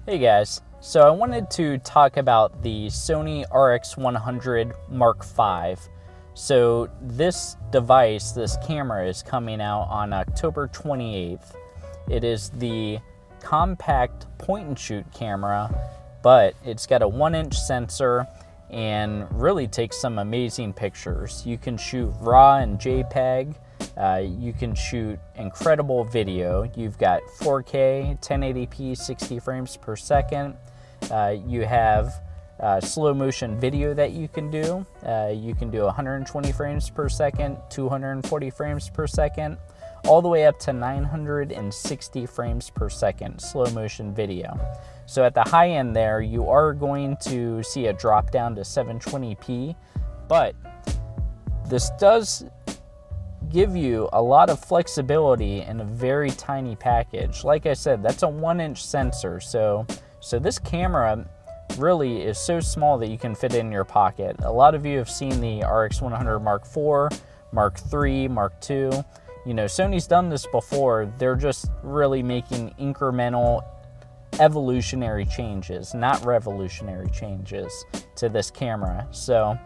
Hey guys, so I wanted to talk about the Sony RX100 Mark V. So this device, this camera, is coming out on October 28th. It is the compact point and shoot camera, but it's got a 1-inch sensor and really takes some amazing pictures. You can shoot RAW and JPEG. You can shoot incredible video. You've got 4K, 1080p, 60 frames per second. You have slow motion video that you can do. You can do 120 frames per second, 240 frames per second, all the way up to 960 frames per second slow motion video. So at the high end there, you are going to see a drop down to 720p, but this does give you a lot of flexibility in a very tiny package. Like I said, that's a 1-inch sensor, so this camera really is so small that you can fit it in your pocket. A lot of you have seen the RX100 Mark IV, Mark III, Mark II. You know, Sony's done this before. They're just really making incremental evolutionary changes, not revolutionary changes to this camera. So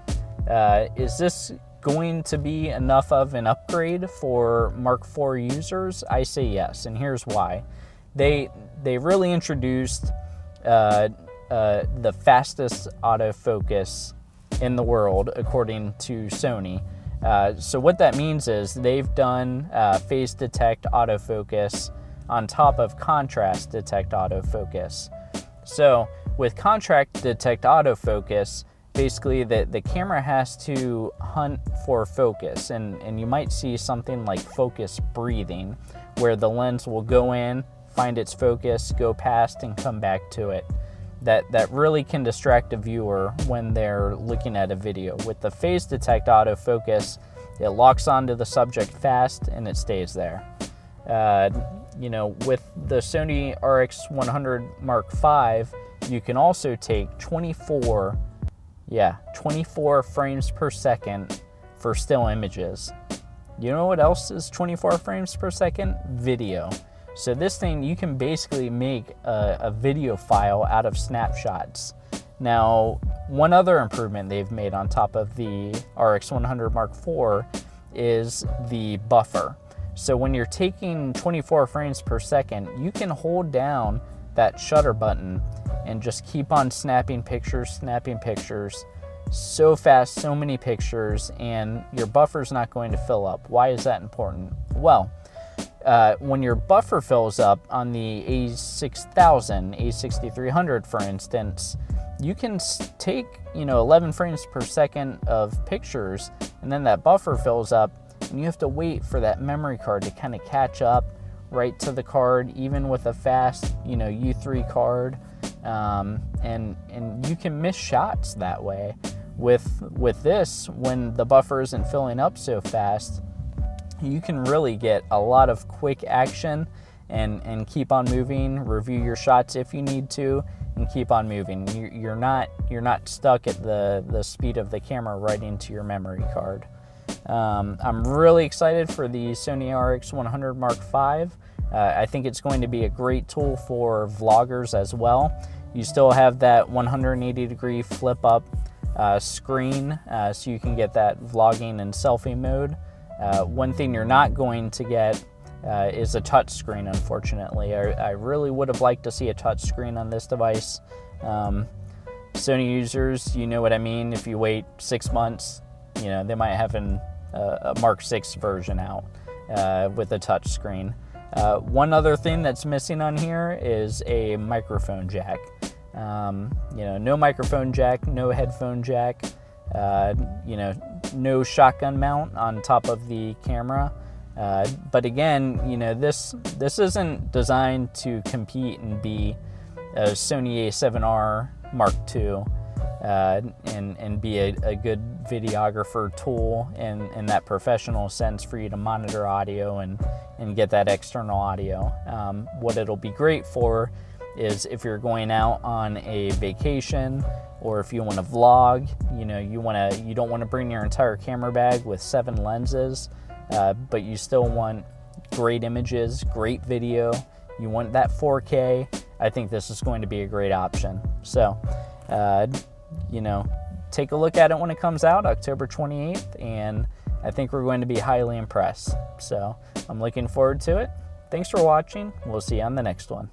is this going to be enough of an upgrade for Mark IV users? I say yes, and here's why. They really introduced the fastest autofocus in the world, according to Sony. So what that means is they've done phase detect autofocus on top of contrast detect autofocus. So with contrast detect autofocus, basically the camera has to hunt for focus, and you might see something like focus breathing, where the lens will go in, find its focus, go past, and come back to it. That really can distract a viewer when they're looking at a video. With the phase detect autofocus, it locks onto the subject fast and it stays there. You know, with the Sony RX100 Mark V, you can also take 24 frames per second for still images. You know what else is 24 frames per second? Video. So this thing, you can basically make a video file out of snapshots. Now, one other improvement they've made on top of the RX100 Mark IV is the buffer. So when you're taking 24 frames per second, you can hold down that shutter button and just keep on snapping pictures so fast, so many pictures, and your buffer's not going to fill up. Why is that important? Well, when your buffer fills up on the A6000, A6300 for instance, you can take 11 frames per second of pictures, and then that buffer fills up, and you have to wait for that memory card to kind of catch up right to the card, even with a fast U3 card, and you can miss shots that way. With this, when the buffer isn't filling up so fast, you can really get a lot of quick action and keep on moving, review your shots if you need to, and keep on moving. You're not stuck at the speed of the camera right into your memory card. I'm really excited for the Sony RX100 Mark V. I think it's going to be a great tool for vloggers as well. You still have that 180-degree flip-up screen, so you can get that vlogging and selfie mode. One thing you're not going to get is a touch screen, unfortunately. I really would have liked to see a touch screen on this device. Sony users, you know what I mean. If you wait 6 months, they might have a Mark VI version out with a touch screen. One other thing that's missing on here is a microphone jack. No microphone jack, no headphone jack, no shotgun mount on top of the camera. But again, this isn't designed to compete and be a Sony A7R Mark II and be a good videographer tool in that professional sense for you to monitor audio and get that external audio. What it'll be great for is if you're going out on a vacation, or if you want to vlog, you don't want to bring your entire camera bag with 7 lenses, but you still want great images, great video. You want that 4K. I think this is going to be a great option. So, you know, take a look at it when it comes out, October 28th, and I think we're going to be highly impressed. So I'm looking forward to it. Thanks for watching. We'll see you on the next one.